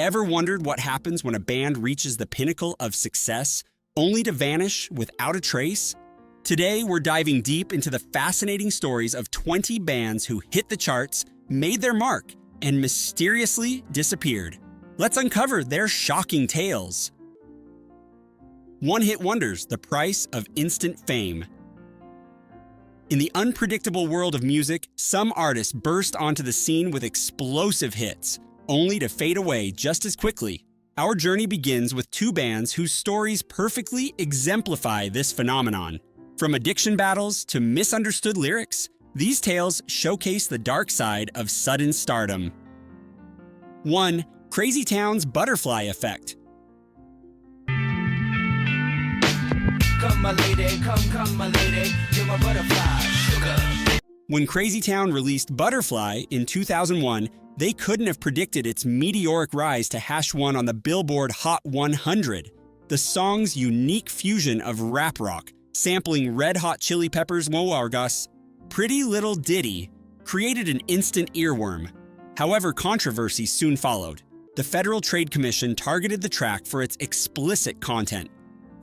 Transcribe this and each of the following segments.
Ever wondered what happens when a band reaches the pinnacle of success, only to vanish without a trace? Today, we're diving deep into the fascinating stories of 20 bands who hit the charts, made their mark, and mysteriously disappeared. Let's uncover their shocking tales. One-hit wonders, the price of instant fame. In the unpredictable world of music, some artists burst onto the scene with explosive hits, only to fade away just as quickly. Our journey begins with two bands whose stories perfectly exemplify this phenomenon. From addiction battles to misunderstood lyrics, these tales showcase the dark side of sudden stardom. 1. Crazy Town's Butterfly Effect. Come my lady, come my lady, you're my butterfly, sugar. When Crazy Town released Butterfly in 2001, they couldn't have predicted its meteoric rise to #1 on the Billboard Hot 100. The song's unique fusion of rap rock, sampling Red Hot Chili Peppers' Moargas, Pretty Little Ditty, created an instant earworm. However, controversy soon followed. The Federal Trade Commission targeted the track for its explicit content,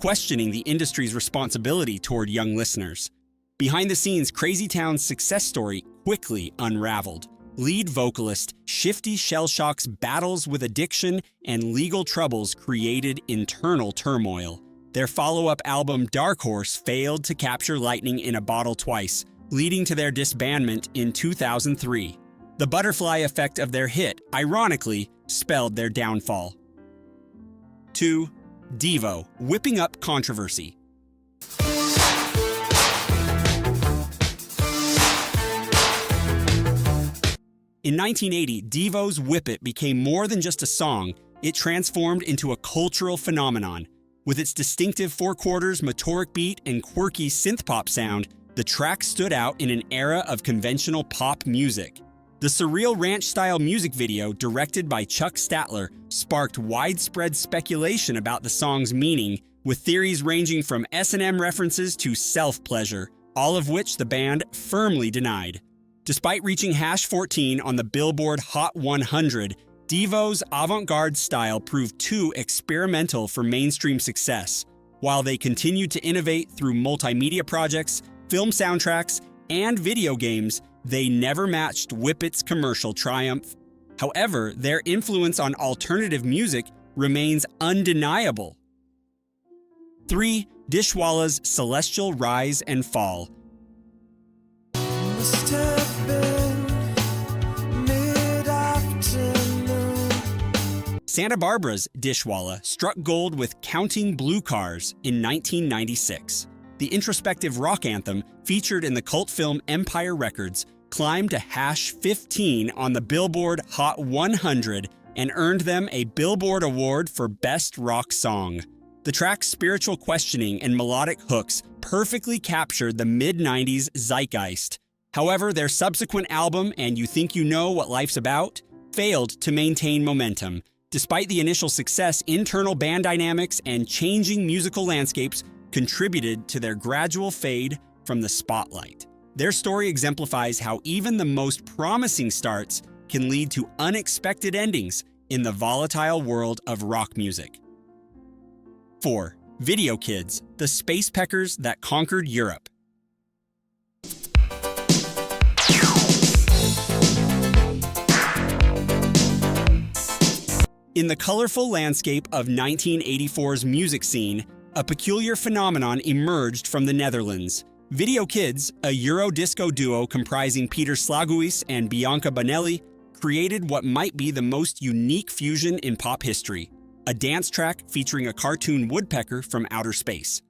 questioning the industry's responsibility toward young listeners. Behind the scenes, Crazy Town's success story quickly unraveled. Lead vocalist Shifty Shellshock's battles with addiction and legal troubles created internal turmoil. Their follow-up album Dark Horse failed to capture lightning in a bottle twice, leading to their disbandment in 2003. The butterfly effect of their hit, ironically, spelled their downfall. 2. Devo, whipping up controversy. In 1980, Devo's Whip It became more than just a song, it transformed into a cultural phenomenon. With its distinctive four-quarters, metallic beat, and quirky synth-pop sound, the track stood out in an era of conventional pop music. The surreal ranch-style music video, directed by Chuck Statler, sparked widespread speculation about the song's meaning, with theories ranging from S&M references to self-pleasure, all of which the band firmly denied. Despite reaching #14 on the Billboard Hot 100, Devo's avant-garde style proved too experimental for mainstream success. While they continued to innovate through multimedia projects, film soundtracks, and video games, they never matched Whip It's commercial triumph. However, their influence on alternative music remains undeniable. 3. Dishwalla's Celestial Rise and Fall. Santa Barbara's Dishwalla struck gold with Counting Blue Cars in 1996. The introspective rock anthem, featured in the cult film Empire Records, climbed to #15 on the Billboard Hot 100 and earned them a Billboard Award for Best Rock Song. The track's spiritual questioning and melodic hooks perfectly captured the mid-90s zeitgeist. However, their subsequent album, And You Think You Know What Life's About, failed to maintain momentum. Despite the initial success, internal band dynamics and changing musical landscapes contributed to their gradual fade from the spotlight. Their story exemplifies how even the most promising starts can lead to unexpected endings in the volatile world of rock music. 4. Video Kids, the Space Peckers that conquered Europe. In the colorful landscape of 1984's music scene, a peculiar phenomenon emerged from the Netherlands. Video Kids, a Euro disco duo comprising Peter Slaguis and Bianca Bonelli, created what might be the most unique fusion in pop history, a dance track featuring a cartoon woodpecker from outer space.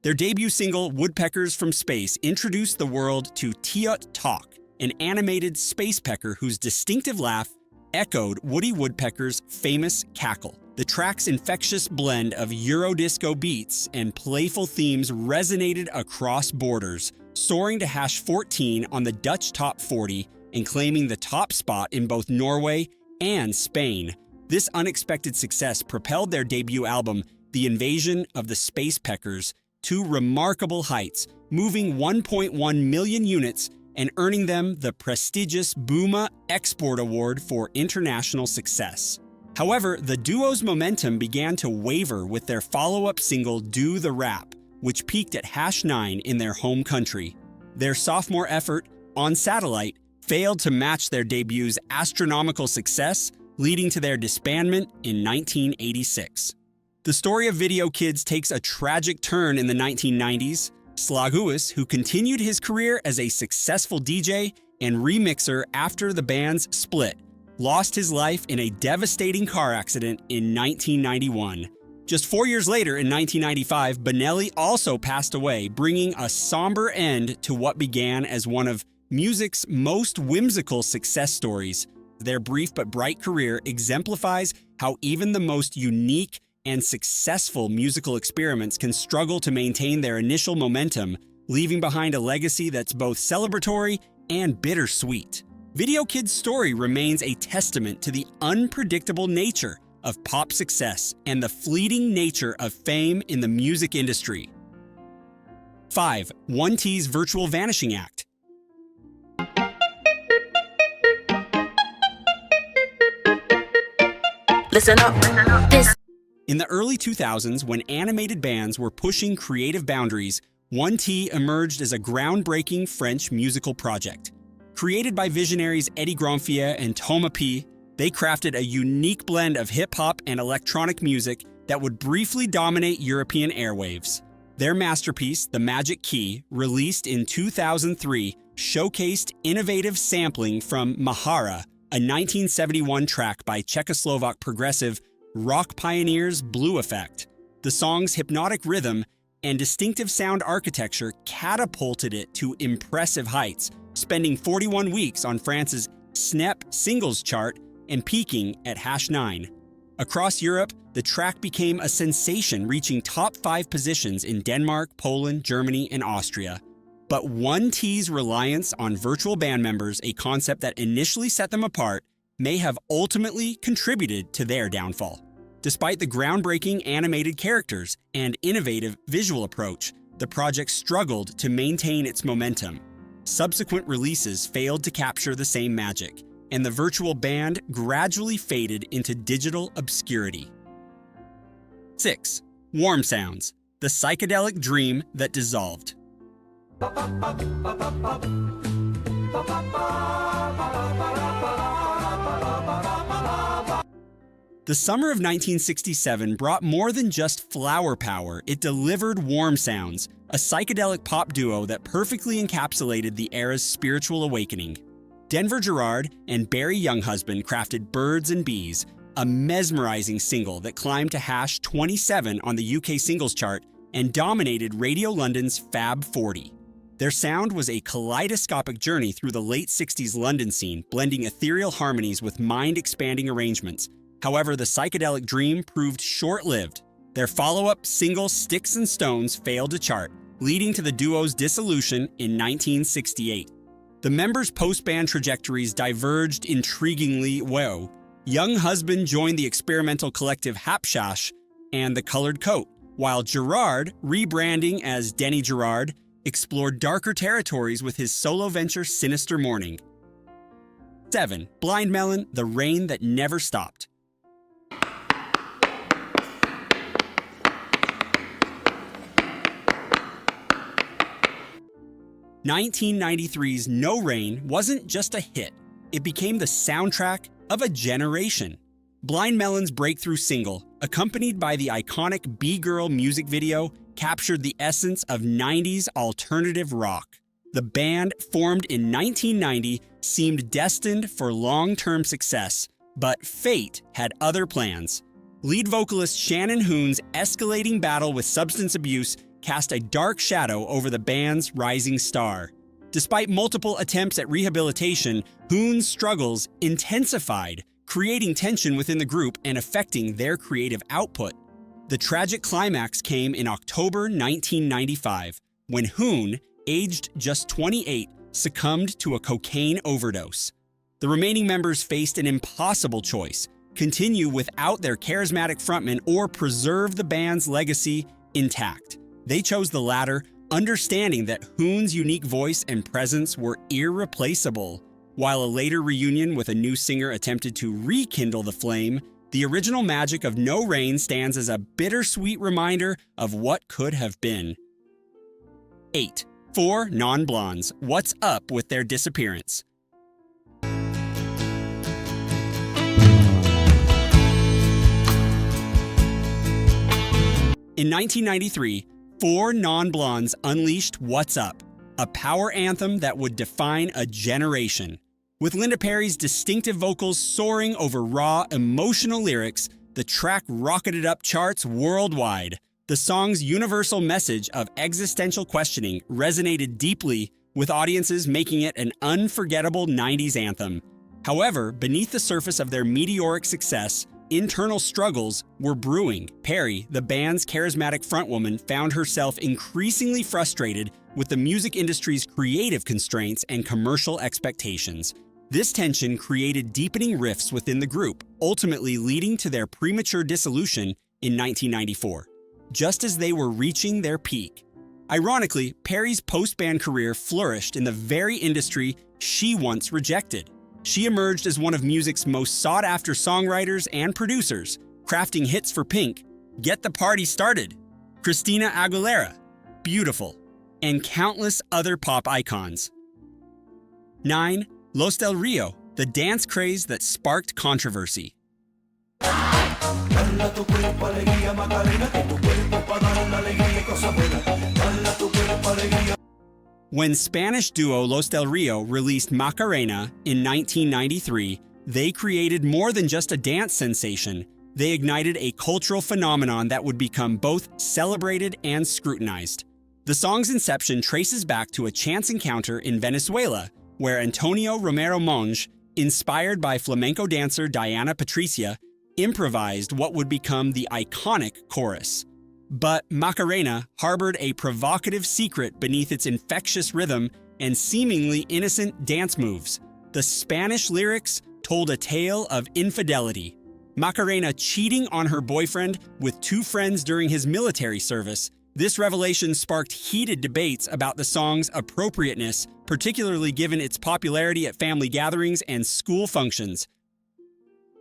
Their debut single, Woodpeckers from Space, introduced the world to Tiot Talk, an animated space pecker whose distinctive laugh echoed Woody Woodpecker's famous cackle. The track's infectious blend of Eurodisco beats and playful themes resonated across borders, soaring to #14 on the Dutch Top 40 and claiming the top spot in both Norway and Spain. This unexpected success propelled their debut album, The Invasion of the Space Peckers, to remarkable heights, moving 1.1 million units and earning them the prestigious Buma Export Award for international success. However, the duo's momentum began to waver with their follow-up single Do the Rap, which peaked at #9 in their home country. Their sophomore effort, On Satellite, failed to match their debut's astronomical success, leading to their disbandment in 1986. The story of Video Kids takes a tragic turn in the 1990s. Slaguus, who continued his career as a successful DJ and remixer after the band's split, lost his life in a devastating car accident in 1991. Just 4 years later, in 1995, Benelli also passed away, bringing a somber end to what began as one of music's most whimsical success stories. Their brief but bright career exemplifies how even the most unique and successful musical experiments can struggle to maintain their initial momentum, leaving behind a legacy that's both celebratory and bittersweet. Video Kids' story remains a testament to the unpredictable nature of pop success and the fleeting nature of fame in the music industry. 5. 1T's Virtual Vanishing Act. Listen up. In the early 2000s, when animated bands were pushing creative boundaries, 1T emerged as a groundbreaking French musical project. Created by visionaries Eddie Grandfier and Thomas P., they crafted a unique blend of hip-hop and electronic music that would briefly dominate European airwaves. Their masterpiece, The Magic Key, released in 2003, showcased innovative sampling from Mahara, a 1971 track by Czechoslovak progressive rock pioneers Blue Effect. The song's hypnotic rhythm and distinctive sound architecture catapulted it to impressive heights, spending 41 weeks on France's SNEP singles chart and peaking at #9. Across Europe, the track became a sensation, reaching top 5 positions in Denmark, Poland, Germany, and Austria. But 1T's reliance on virtual band members, a concept that initially set them apart, may have ultimately contributed to their downfall. Despite the groundbreaking animated characters and innovative visual approach, the project struggled to maintain its momentum. Subsequent releases failed to capture the same magic, and the virtual band gradually faded into digital obscurity. 6. Warm Sounds, the psychedelic dream that dissolved. The summer of 1967 brought more than just flower power, it delivered Warm Sounds, a psychedelic pop duo that perfectly encapsulated the era's spiritual awakening. Denver Gerard and Barry Younghusband crafted Birds and Bees, a mesmerizing single that climbed to #27 on the UK singles chart and dominated Radio London's Fab 40. Their sound was a kaleidoscopic journey through the late 60s London scene, blending ethereal harmonies with mind-expanding arrangements. However, the psychedelic dream proved short-lived. Their follow-up single Sticks and Stones failed to chart, leading to the duo's dissolution in 1968. The members' post-band trajectories diverged intriguingly well. Younghusband joined the experimental collective Hapshash and The Colored Coat, while Gerard, rebranding as Denny Gerard, explored darker territories with his solo venture Sinister Morning. 7. Blind Melon, The Rain That Never Stopped. 1993's No Rain wasn't just a hit, it became the soundtrack of a generation. Blind Melon's breakthrough single, accompanied by the iconic B-Girl music video, captured the essence of 90s alternative rock. The band, formed in 1990, seemed destined for long-term success, but fate had other plans. Lead vocalist Shannon Hoon's escalating battle with substance abuse cast a dark shadow over the band's rising star. Despite multiple attempts at rehabilitation, Hoon's struggles intensified, creating tension within the group and affecting their creative output. The tragic climax came in October 1995, when Hoon, aged just 28, succumbed to a cocaine overdose. The remaining members faced an impossible choice: continue without their charismatic frontman or preserve the band's legacy intact. They chose the latter, understanding that Hoon's unique voice and presence were irreplaceable. While a later reunion with a new singer attempted to rekindle the flame, The original magic of no rain stands as a bittersweet reminder of what could have been. 8. 4 non-blondes. What's up with their disappearance? In 1993, 4 non-blondes unleashed What's Up, a power anthem that would define a generation. With Linda Perry's distinctive vocals soaring over raw, emotional lyrics, the track rocketed up charts worldwide. The song's universal message of existential questioning resonated deeply with audiences, making it an unforgettable 90s anthem. However, beneath the surface of their meteoric success, internal struggles were brewing. Perry, the band's charismatic frontwoman, found herself increasingly frustrated with the music industry's creative constraints and commercial expectations. This tension created deepening rifts within the group, ultimately leading to their premature dissolution in 1994, just as they were reaching their peak. Ironically, Perry's post-band career flourished in the very industry she once rejected. She emerged as one of music's most sought-after songwriters and producers, crafting hits for Pink, Get the Party Started, Christina Aguilera, Beautiful, and countless other pop icons. 9. Los del Rio, the dance craze that sparked controversy. When Spanish duo Los del Rio released Macarena in 1993, they created more than just a dance sensation. They ignited a cultural phenomenon that would become both celebrated and scrutinized. The song's inception traces back to a chance encounter in Venezuela, where Antonio Romero Monge, inspired by flamenco dancer Diana Patricia, improvised what would become the iconic chorus. But Macarena harbored a provocative secret beneath its infectious rhythm and seemingly innocent dance moves. The Spanish lyrics told a tale of infidelity. Macarena cheating on her boyfriend with 2 friends during his military service. This revelation sparked heated debates about the song's appropriateness, particularly given its popularity at family gatherings and school functions.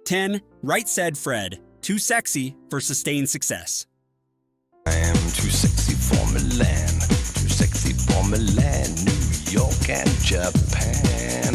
10. Right Said Fred, too sexy for sustained success. I am too sexy for Milan, too sexy for Milan, New York and Japan.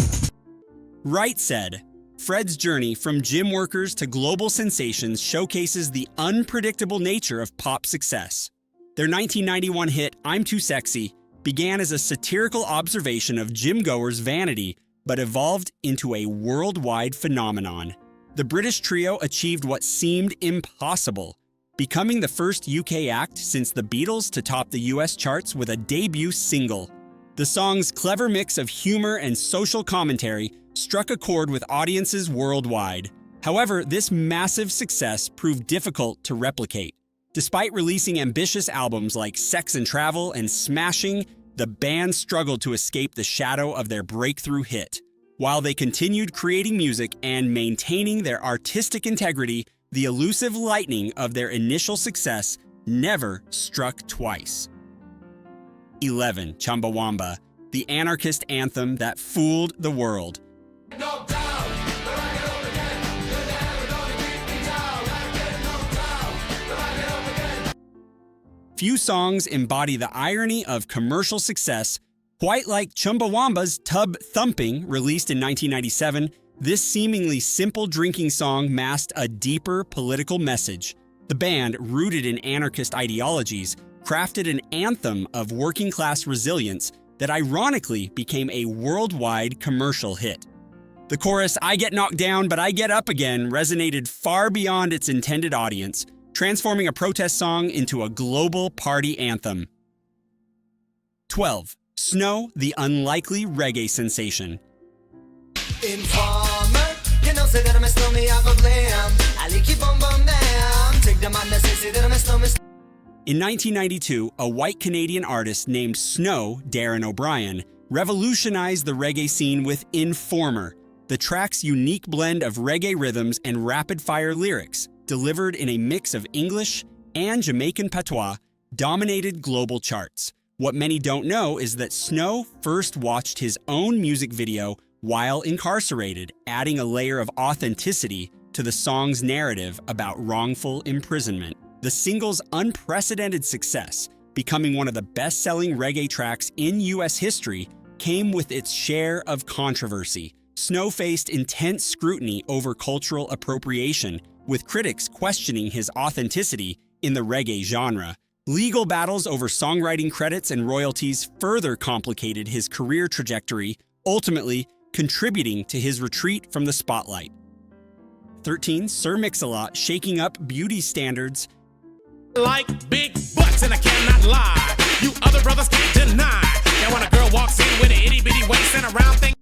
Right Said, Fred's journey from gym workers to global sensations showcases the unpredictable nature of pop success. Their 1991 hit, I'm Too Sexy, began as a satirical observation of gym-goers' vanity, but evolved into a worldwide phenomenon. The British trio achieved what seemed impossible, becoming the first UK act since the Beatles to top the US charts with a debut single. The song's clever mix of humor and social commentary struck a chord with audiences worldwide. However, this massive success proved difficult to replicate. Despite releasing ambitious albums like Sex and Travel and Smashing, the band struggled to escape the shadow of their breakthrough hit. While they continued creating music and maintaining their artistic integrity, the elusive lightning of their initial success never struck twice. 11. Chumbawamba, the anarchist anthem that fooled the world. Few songs embody the irony of commercial success. Quite like Chumbawamba's Tub Thumping, released in 1997, this seemingly simple drinking song masked a deeper political message. The band, rooted in anarchist ideologies, crafted an anthem of working-class resilience that ironically became a worldwide commercial hit. The chorus, I get knocked down, but I get up again, resonated far beyond its intended audience, transforming a protest song into a global party anthem. 12. Snow, the unlikely reggae sensation. Informer, you know, say that I'm a snowman, I go glam. I like you bum bum down. Take the man that say that I'm a snowman. In 1992, a white Canadian artist named Snow, Darren O'Brien, revolutionized the reggae scene with Informer, the track's unique blend of reggae rhythms and rapid-fire lyrics, delivered in a mix of English and Jamaican patois, dominated global charts. What many don't know is that Snow first watched his own music video while incarcerated, adding a layer of authenticity to the song's narrative about wrongful imprisonment. The single's unprecedented success, becoming one of the best-selling reggae tracks in U.S. history, came with its share of controversy. Snow faced intense scrutiny over cultural appropriation, with critics questioning his authenticity in the reggae genre. Legal battles over songwriting credits and royalties further complicated his career trajectory, ultimately contributing to his retreat from the spotlight. 13. Sir Mix-a-Lot shaking up beauty standards. Like big butts and I cannot lie. You other brothers can't deny. And when a girl walks in with an itty bitty waist and a round thing.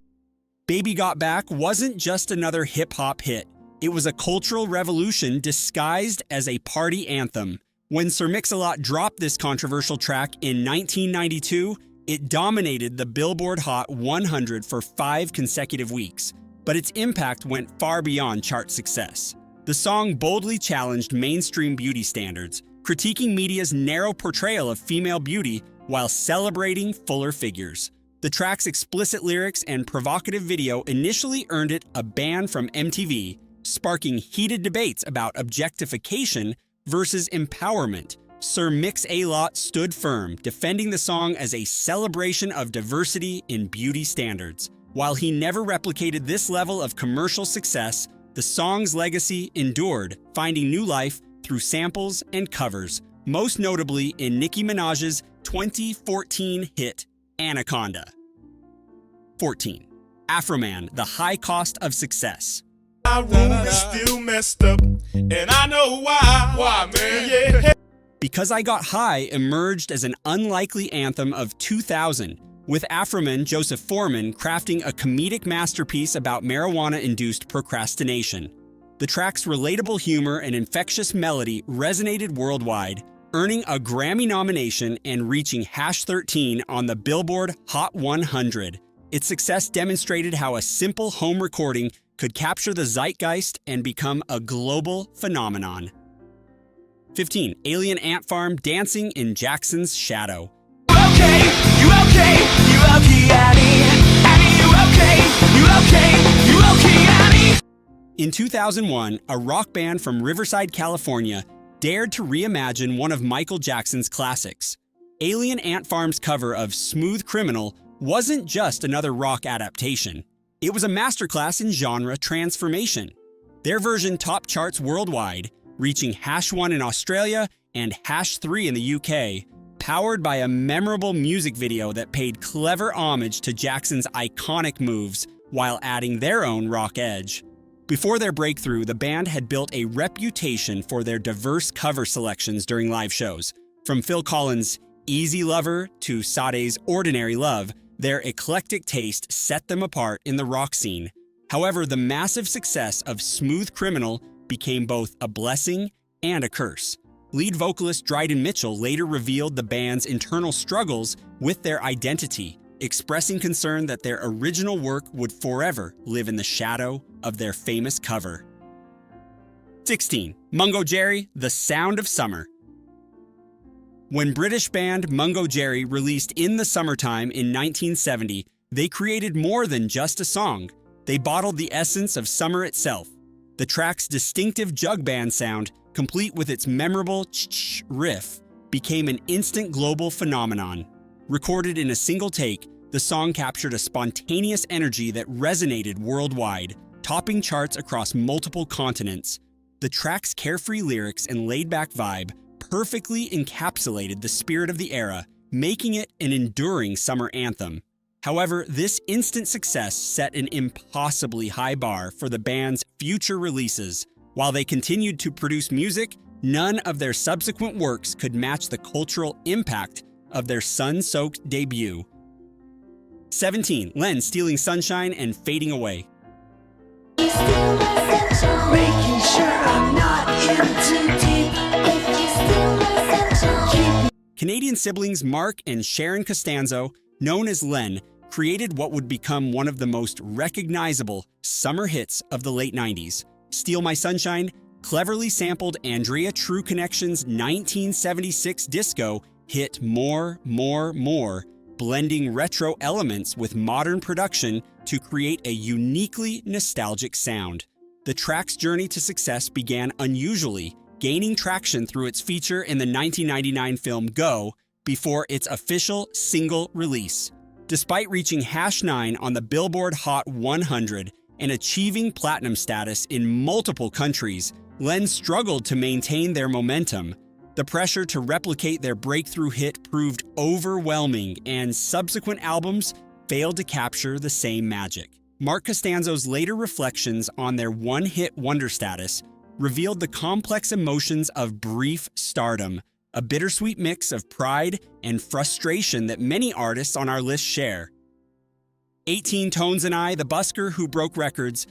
Baby Got Back wasn't just another hip-hop hit. It was a cultural revolution disguised as a party anthem. When Sir Mix-a-Lot dropped this controversial track in 1992, it dominated the Billboard Hot 100 for 5 consecutive weeks, but its impact went far beyond chart success. The song boldly challenged mainstream beauty standards, critiquing media's narrow portrayal of female beauty while celebrating fuller figures. The track's explicit lyrics and provocative video initially earned it a ban from MTV, sparking heated debates about objectification versus empowerment. Sir Mix-a-Lot stood firm, defending the song as a celebration of diversity in beauty standards. While he never replicated this level of commercial success, the song's legacy endured, finding new life through samples and covers, most notably in Nicki Minaj's 2014 hit, Anaconda. 14. Afroman, the high cost of success. My room is still messed up, and I know why. Why, man? Yeah. Because I Got High emerged as an unlikely anthem of 2000, with Afroman Joseph Foreman crafting a comedic masterpiece about marijuana-induced procrastination. The track's relatable humor and infectious melody resonated worldwide, earning a Grammy nomination and reaching #13 on the Billboard Hot 100. Its success demonstrated how a simple home recording could capture the zeitgeist and become a global phenomenon. 15. Alien Ant Farm dancing in Jackson's shadow. Okay, you okay, you okay, Annie? Annie, you okay, you okay, you okay, Annie? In 2001, a rock band from Riverside, California, dared to reimagine one of Michael Jackson's classics. Alien Ant Farm's cover of Smooth Criminal wasn't just another rock adaptation. It was a masterclass in genre transformation. Their version topped charts worldwide, reaching #1 in Australia and #3 in the UK, powered by a memorable music video that paid clever homage to Jackson's iconic moves while adding their own rock edge. Before their breakthrough, the band had built a reputation for their diverse cover selections during live shows. From Phil Collins' Easy Lover to Sade's Ordinary Love, their eclectic taste set them apart in the rock scene. However, the massive success of Smooth Criminal became both a blessing and a curse. Lead vocalist Dryden Mitchell later revealed the band's internal struggles with their identity, expressing concern that their original work would forever live in the shadow of their famous cover. 16. Mungo Jerry, The Sound of Summer. When British band Mungo Jerry released In the Summertime in 1970, they created more than just a song. They bottled the essence of summer itself. The track's distinctive jug band sound, complete with its memorable ch-ch riff, became an instant global phenomenon. Recorded in a single take, the song captured a spontaneous energy that resonated worldwide, topping charts across multiple continents. The track's carefree lyrics and laid-back vibe perfectly encapsulated the spirit of the era, making it an enduring summer anthem. However, this instant success set an impossibly high bar for the band's future releases. While they continued to produce music, none of their subsequent works could match the cultural impact of their sun-soaked debut. 17. Len Stealing Sunshine and Fading Away. Making sure I'm not in too deep. If you steal my sunshine. Canadian siblings Mark and Sharon Costanzo, known as Len, created what would become one of the most recognizable summer hits of the late 90s. Steal My Sunshine cleverly sampled Andrea True Connection's 1976 disco hit More, More, More, blending retro elements with modern production to create a uniquely nostalgic sound. the track's journey to success began unusually, gaining traction through its feature in the 1999 film Go before its official single release. Despite reaching #9 on the Billboard Hot 100 and achieving platinum status in multiple countries, Len struggled to maintain their momentum. The pressure to replicate their breakthrough hit proved overwhelming, and subsequent albums failed to capture the same magic. Mark Costanzo's later reflections on their one-hit wonder status revealed the complex emotions of brief stardom, a bittersweet mix of pride and frustration that many artists on our list share. 18 Tones and I, the busker who broke records,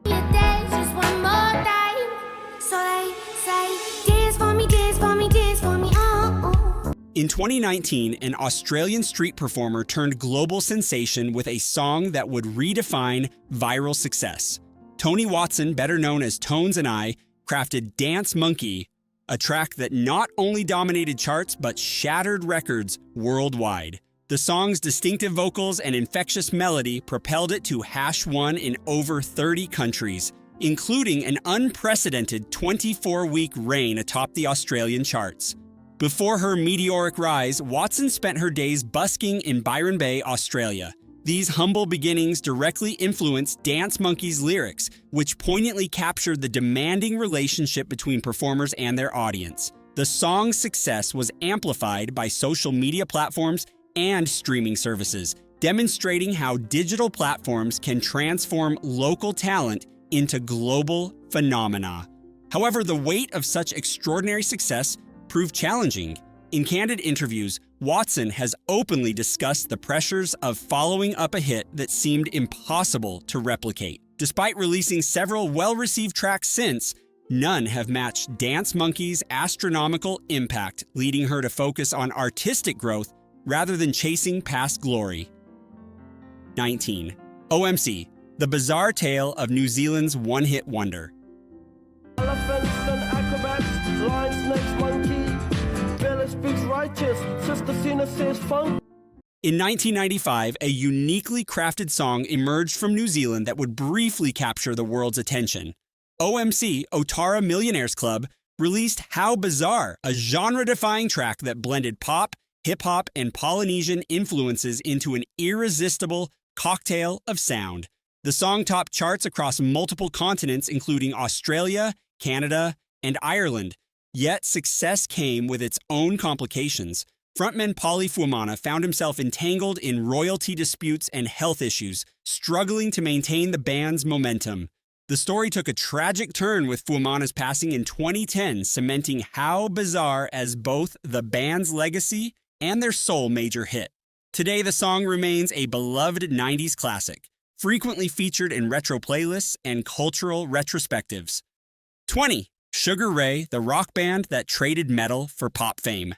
Your days just one more time. So they say, dance for me, dance for me, dance for me, oh. In 2019, an Australian street performer turned global sensation with a song that would redefine viral success. Tony Watson, better known as Tones and I, crafted Dance Monkey, a track that not only dominated charts but shattered records worldwide. The song's distinctive vocals and infectious melody propelled it to #1 in over 30 countries, including an unprecedented 24-week reign atop the Australian charts. Before her meteoric rise, Watson spent her days busking in Byron Bay, Australia. These humble beginnings directly influenced Dance Monkey's lyrics, which poignantly captured the demanding relationship between performers and their audience. The song's success was amplified by social media platforms and streaming services, demonstrating how digital platforms can transform local talent into global phenomena. However, the weight of such extraordinary success proved challenging. In candid interviews, Watson has openly discussed the pressures of following up a hit that seemed impossible to replicate. Despite releasing several well-received tracks since, none have matched Dance Monkey's astronomical impact, leading her to focus on artistic growth rather than chasing past glory. 19. OMC, the bizarre tale of New Zealand's one-hit wonder. Elephants and acrobats, lion, snakes, monkey. Bella speaks righteous, Sister Cena says funk. In 1995, a uniquely crafted song emerged from New Zealand that would briefly capture the world's attention. OMC, Otara Millionaires Club, released How Bizarre, a genre-defying track that blended pop, hip-hop, and Polynesian influences into an irresistible cocktail of sound. The song topped charts across multiple continents, including Australia, Canada, and Ireland. Yet success came with its own complications. Frontman Paulie Fuemana found himself entangled in royalty disputes and health issues, struggling to maintain the band's momentum. The story took a tragic turn with Fuemana's passing in 2010, cementing How Bizarre as both the band's legacy and their sole major hit. Today, the song remains a beloved 90s classic, frequently featured in retro playlists and cultural retrospectives. 20. Sugar Ray, the rock band that traded metal for pop fame.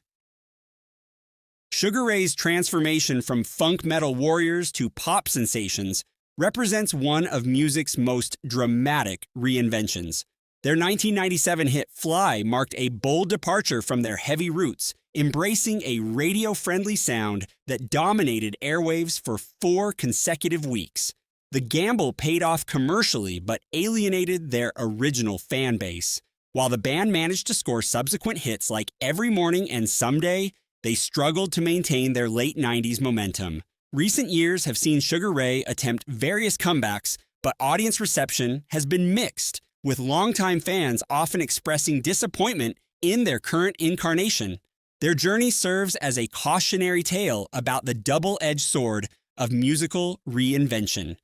Sugar Ray's transformation from funk metal warriors to pop sensations represents one of music's most dramatic reinventions. Their 1997 hit Fly marked a bold departure from their heavy roots, embracing a radio-friendly sound that dominated airwaves for 4 consecutive weeks. The gamble paid off commercially but alienated their original fan base. While the band managed to score subsequent hits like Every Morning and Someday, they struggled to maintain their late 90s momentum. Recent years have seen Sugar Ray attempt various comebacks, but audience reception has been mixed, with longtime fans often expressing disappointment in their current incarnation. Their journey serves as a cautionary tale about the double-edged sword of musical reinvention.